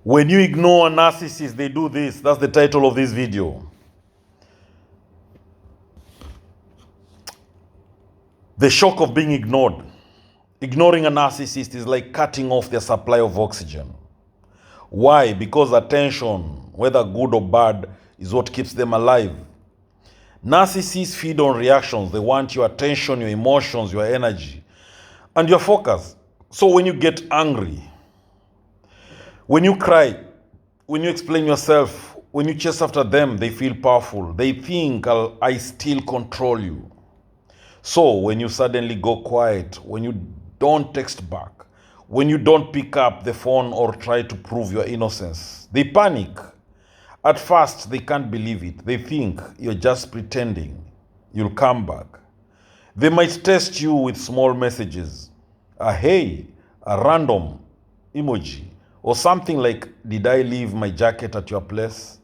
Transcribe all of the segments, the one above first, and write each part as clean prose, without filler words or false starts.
When you ignore a narcissist, they do this. That's the title of this video. The shock of being ignored. Ignoring a narcissist is like cutting off their supply of oxygen. Why? Because attention, whether good or bad, is what keeps them alive. Narcissists feed on reactions. They want your attention, your emotions, your energy, and your focus. So when you get angry, when you cry, when you explain yourself, when you chase after them, they feel powerful. They think, I still control you. So when you suddenly go quiet, when you don't text back, when you don't pick up the phone or try to prove your innocence, they panic. At first, they can't believe it. They think you're just pretending. You'll come back. They might test you with small messages. A hey, a random emoji, or something like, did I leave my jacket at your place?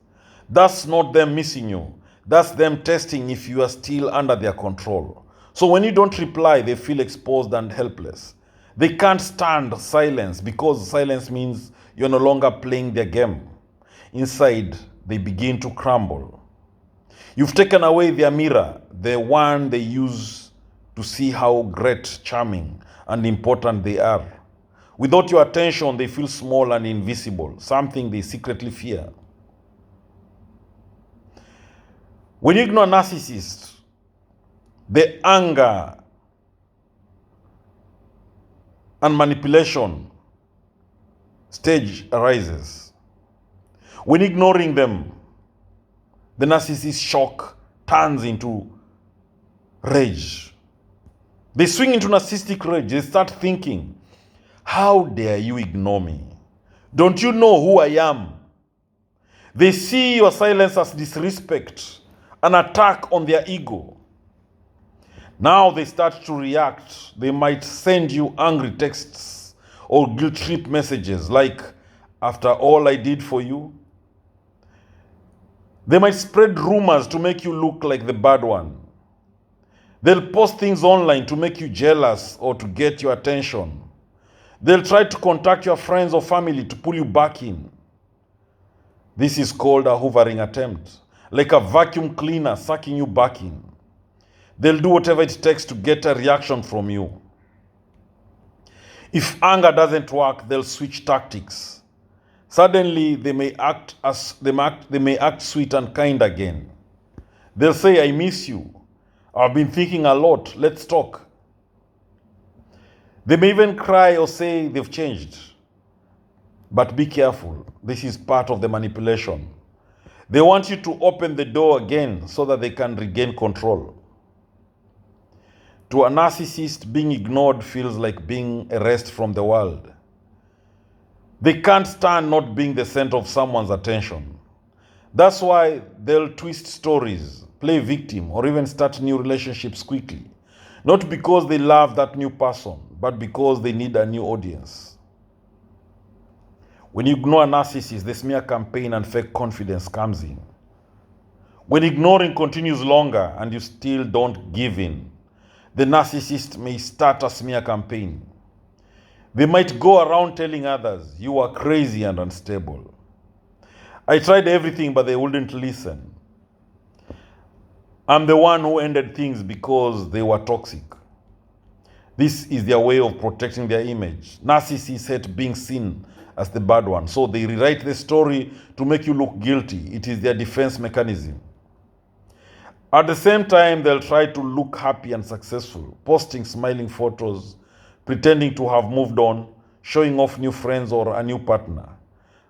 That's not them missing you. That's them testing if you are still under their control. So when you don't reply, they feel exposed and helpless. They can't stand silence because silence means you're no longer playing their game. Inside, they begin to crumble. You've taken away their mirror, the one they use to see how great, charming, and important they are. Without your attention, they feel small and invisible, something they secretly fear. When you ignore narcissists, the anger and manipulation stage arises. When ignoring them, the narcissist shock turns into rage. They swing into narcissistic rage. They start thinking, how dare you ignore me? Don't you know who I am? They see your silence as disrespect, an attack on their ego. Now they start to react. They might send you angry texts or guilt trip messages like, after all I did for you. They might spread rumors to make you look like the bad one. They'll post things online to make you jealous or to get your attention. They'll try to contact your friends or family to pull you back in. This is called a hovering attempt, like a vacuum cleaner sucking you back in. They'll do whatever it takes to get a reaction from you. If anger doesn't work, they'll switch tactics. Suddenly, they may act sweet and kind again. They'll say, I miss you. I've been thinking a lot. Let's talk. They may even cry or say they've changed. But be careful. This is part of the manipulation. They want you to open the door again so that they can regain control. To a narcissist, being ignored feels like being erased from the world. They can't stand not being the center of someone's attention. That's why they'll twist stories, play victim, or even start new relationships quickly. Not because they love that new person, but because they need a new audience. When you ignore a narcissist, the smear campaign and fake confidence comes in. When ignoring continues longer and you still don't give in, the narcissist may start a smear campaign. They might go around telling others, you are crazy and unstable. I tried everything, but they wouldn't listen. I'm the one who ended things because they were toxic. This is their way of protecting their image. Narcissists hate being seen as the bad one, so they rewrite the story to make you look guilty. It is their defense mechanism. At the same time, they'll try to look happy and successful, posting smiling photos, pretending to have moved on, showing off new friends or a new partner.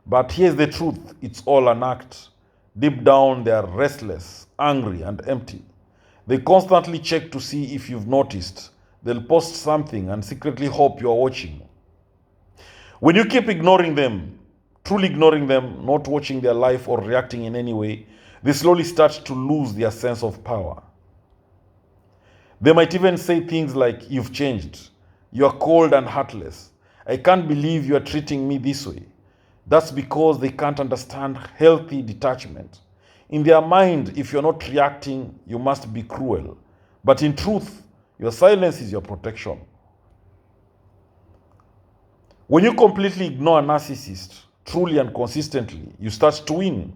But here's the truth, it's all an act. Deep down, they are restless, angry, and empty. They constantly check to see if you've noticed. They'll post something and secretly hope you're watching. When you keep ignoring them, truly ignoring them, not watching their life or reacting in any way, they slowly start to lose their sense of power. They might even say things like, you've changed. You're cold and heartless. I can't believe you're treating me this way. That's because they can't understand healthy detachment. In their mind, if you're not reacting, you must be cruel. But in truth, your silence is your protection. When you completely ignore a narcissist, truly and consistently, you start to win.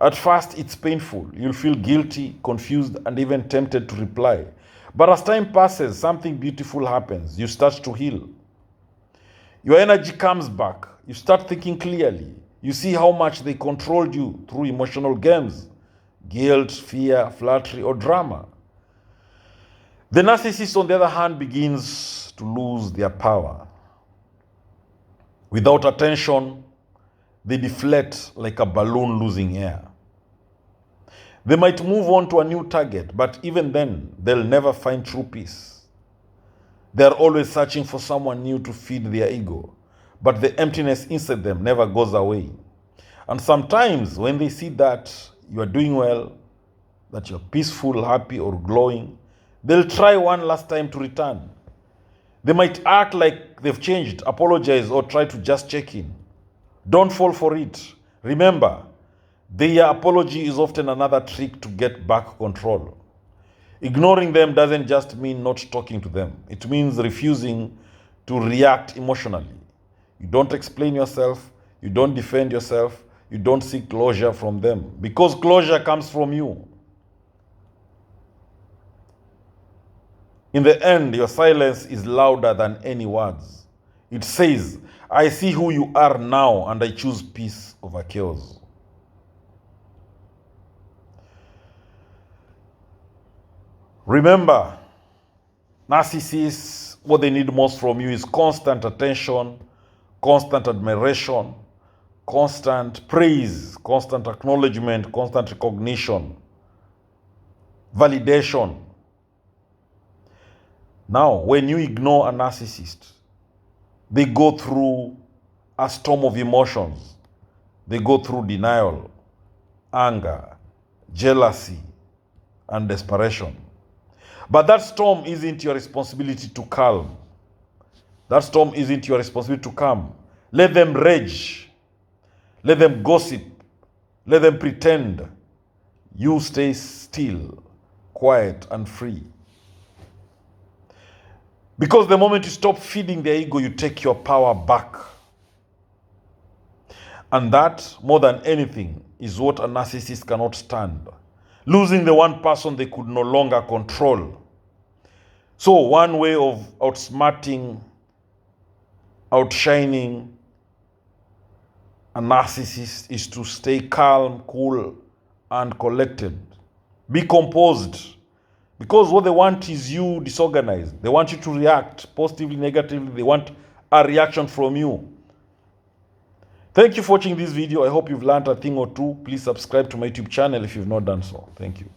At first, it's painful. You'll feel guilty, confused, and even tempted to reply. But as time passes, something beautiful happens. You start to heal. Your energy comes back. You start thinking clearly. You see how much they controlled you through emotional games, guilt, fear, flattery, or drama. The narcissist, on the other hand, begins to lose their power. Without attention, they deflate like a balloon losing air. They might move on to a new target, but even then, they'll never find true peace. They're always searching for someone new to feed their ego, but the emptiness inside them never goes away. And sometimes when they see that you are doing well, that you're peaceful, happy, or glowing, they'll try one last time to return. They might act like they've changed, apologize, or try to just check in. Don't fall for it. Remember, their apology is often another trick to get back control. Ignoring them doesn't just mean not talking to them. It means refusing to react emotionally. You don't explain yourself. You don't defend yourself. You don't seek closure from them, because closure comes from you. In the end, your silence is louder than any words. It says, I see who you are now, and I choose peace over chaos. Remember, narcissists, what they need most from you is constant attention, constant admiration, constant praise, constant acknowledgement, constant recognition, validation. Now, when you ignore a narcissist, they go through a storm of emotions. They go through denial, anger, jealousy, and desperation. But that storm isn't your responsibility to calm. That storm isn't your responsibility to calm. Let them rage. Let them gossip. Let them pretend. You stay still, quiet, and free. Because the moment you stop feeding their ego, you take your power back. And that, more than anything, is what a narcissist cannot stand. Losing the one person they could no longer control. So one way of outsmarting, outshining a narcissist is to stay calm, cool, and collected. Be composed. Because what they want is you disorganized. They want you to react positively, negatively. They want a reaction from you. Thank you for watching this video. I hope you've learned a thing or two. Please subscribe to my YouTube channel if you've not done so. Thank you.